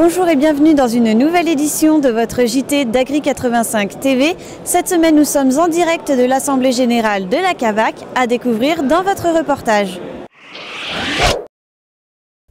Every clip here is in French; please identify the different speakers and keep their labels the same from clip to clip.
Speaker 1: Bonjour et bienvenue dans une nouvelle édition de votre JT d'Agri85 TV. Cette semaine, nous sommes en direct de l'Assemblée Générale de la CAVAC à découvrir dans votre reportage.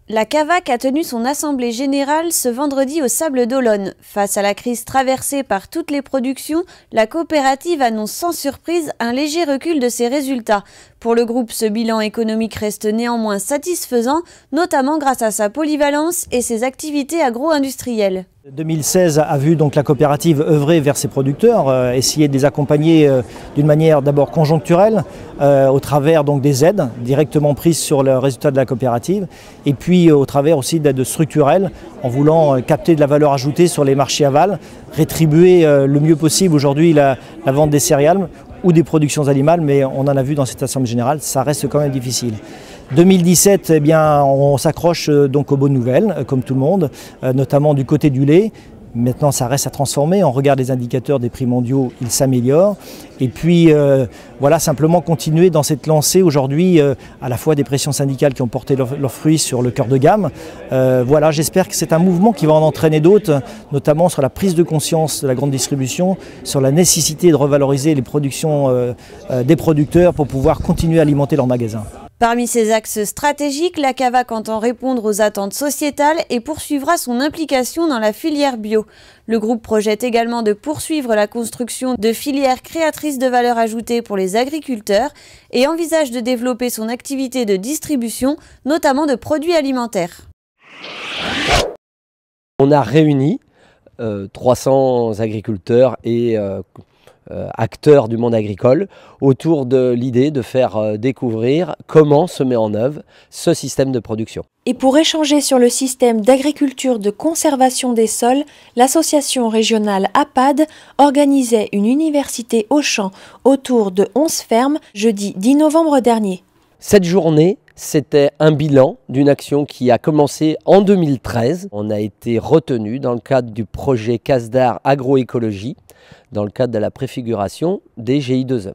Speaker 1: La CAVAC a tenu son assemblée générale ce vendredi au Sables d'Olonne. Face à la crise traversée par toutes les productions, la coopérative annonce sans surprise un léger recul de ses résultats. Pour le groupe, ce bilan économique reste néanmoins satisfaisant, notamment grâce à sa polyvalence et ses activités agro-industrielles.
Speaker 2: 2016 a vu donc la coopérative œuvrer vers ses producteurs, essayer de les accompagner d'une manière d'abord conjoncturelle, au travers donc des aides directement prises sur le résultat de la coopérative, et puis au travers aussi d'aides structurelles, en voulant capter de la valeur ajoutée sur les marchés aval, rétribuer le mieux possible aujourd'hui la vente des céréales ou des productions animales, mais on en a vu dans cette assemblée générale, ça reste quand même difficile. 2017, eh bien, on s'accroche donc aux bonnes nouvelles, comme tout le monde, notamment du côté du lait. Maintenant, ça reste à transformer. On regarde les indicateurs des prix mondiaux, ils s'améliorent. Et puis, voilà, simplement continuer dans cette lancée aujourd'hui, à la fois des pressions syndicales qui ont porté leurs fruits sur le cœur de gamme. Voilà, j'espère que c'est un mouvement qui va en entraîner d'autres, notamment sur la prise de conscience de la grande distribution, sur la nécessité de revaloriser les productions des producteurs pour pouvoir continuer à alimenter leurs magasins.
Speaker 1: Parmi ces axes stratégiques, la CAVAC entend répondre aux attentes sociétales et poursuivra son implication dans la filière bio. Le groupe projette également de poursuivre la construction de filières créatrices de valeur ajoutée pour les agriculteurs et envisage de développer son activité de distribution, notamment de produits alimentaires.
Speaker 3: On a réuni 300 agriculteurs et acteurs du monde agricole autour de l'idée de faire découvrir comment se met en œuvre ce système de production.
Speaker 4: Et pour échanger sur le système d'agriculture de conservation des sols, l'association régionale APAD organisait une université au champ autour de 11 fermes jeudi 10 novembre dernier.
Speaker 3: Cette journée, c'était un bilan d'une action qui a commencé en 2013. On a été retenu dans le cadre du projet CASDAR Agroécologie, dans le cadre de la préfiguration des GI2E.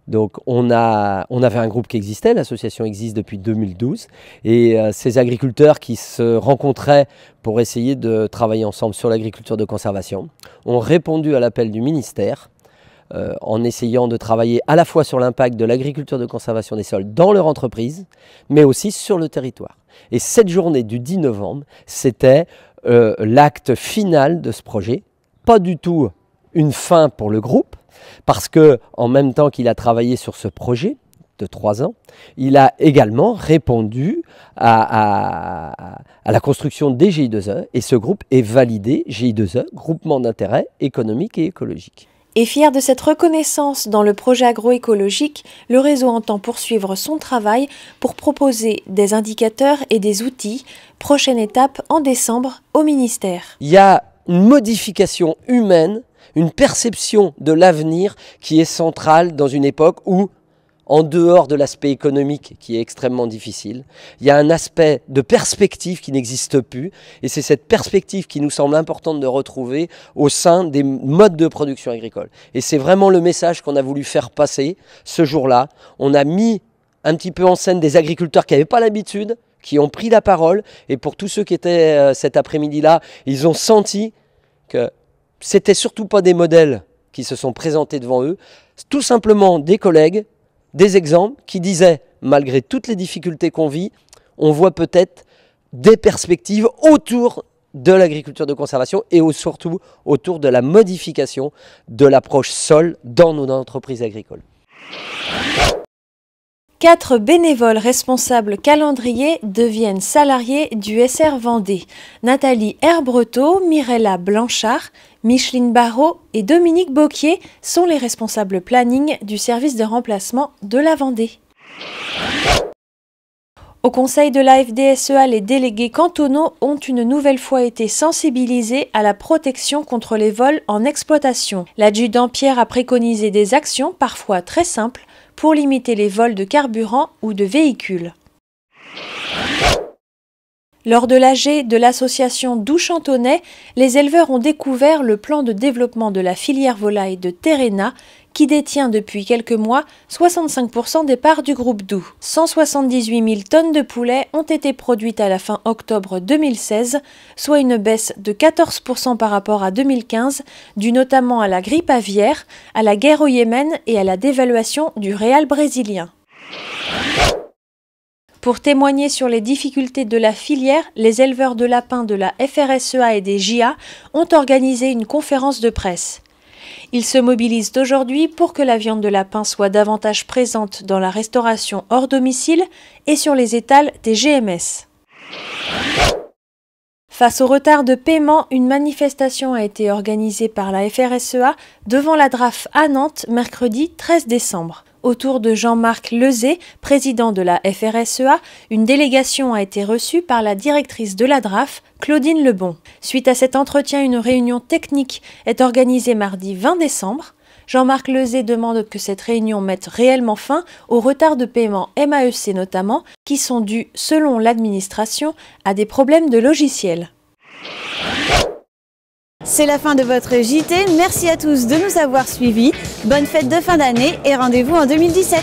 Speaker 3: Donc on avait un groupe qui existait, l'association existe depuis 2012, et ces agriculteurs qui se rencontraient pour essayer de travailler ensemble sur l'agriculture de conservation ont répondu à l'appel du ministère en essayant de travailler à la fois sur l'impact de l'agriculture de conservation des sols dans leur entreprise, mais aussi sur le territoire. Et cette journée du 10 novembre, c'était l'acte final de ce projet, pas du tout une fin pour le groupe, parce que en même temps qu'il a travaillé sur ce projet de 3 ans, il a également répondu à la construction des GI2E, et ce groupe est validé GI2E, groupement d'intérêt économique et écologique.
Speaker 4: Et fier de cette reconnaissance dans le projet agroécologique, le réseau entend poursuivre son travail pour proposer des indicateurs et des outils. Prochaine étape en décembre au ministère.
Speaker 3: Il y a une modification humaine, une perception de l'avenir qui est centrale dans une époque où, en dehors de l'aspect économique qui est extrêmement difficile, il y a un aspect de perspective qui n'existe plus, et c'est cette perspective qui nous semble importante de retrouver au sein des modes de production agricole. Et c'est vraiment le message qu'on a voulu faire passer ce jour-là. On a mis un petit peu en scène des agriculteurs qui n'avaient pas l'habitude, qui ont pris la parole, et pour tous ceux qui étaient cet après-midi-là, ils ont senti que c'était surtout pas des modèles qui se sont présentés devant eux, tout simplement des collègues, des exemples qui disaient, malgré toutes les difficultés qu'on vit, on voit peut-être des perspectives autour de l'agriculture de conservation et surtout autour de la modification de l'approche sol dans nos entreprises agricoles.
Speaker 4: 4 bénévoles responsables calendrier deviennent salariés du SR Vendée. Nathalie Herbreteau, Mirella Blanchard, Micheline Barrault et Dominique Bocquier sont les responsables planning du service de remplacement de la Vendée. Au conseil de la FDSEA, les délégués cantonaux ont une nouvelle fois été sensibilisés à la protection contre les vols en exploitation. L'adjudant Pierre a préconisé des actions parfois très simples pour limiter les vols de carburant ou de véhicules. Lors de l'AG de l'association Doux-Chantonnay, les éleveurs ont découvert le plan de développement de la filière volaille de Terrena qui détient depuis quelques mois 65% des parts du groupe Doux. 178 000 tonnes de poulets ont été produites à la fin octobre 2016, soit une baisse de 14% par rapport à 2015, due notamment à la grippe aviaire, à la guerre au Yémen et à la dévaluation du réal brésilien. Pour témoigner sur les difficultés de la filière, les éleveurs de lapins de la FRSEA et des JA ont organisé une conférence de presse. Ils se mobilisent aujourd'hui pour que la viande de lapin soit davantage présente dans la restauration hors domicile et sur les étals des GMS. Face au retard de paiement, une manifestation a été organisée par la FRSEA devant la DRAF à Nantes mercredi 13 décembre. Autour de Jean-Marc Lezé, président de la FRSEA, une délégation a été reçue par la directrice de la DRAF, Claudine Lebon. Suite à cet entretien, une réunion technique est organisée mardi 20 décembre. Jean-Marc Lezé demande que cette réunion mette réellement fin au retard de paiement MAEC notamment, qui sont dus, selon l'administration, à des problèmes de logiciel.
Speaker 1: C'est la fin de votre JT. Merci à tous de nous avoir suivis. Bonne fête de fin d'année et rendez-vous en 2017.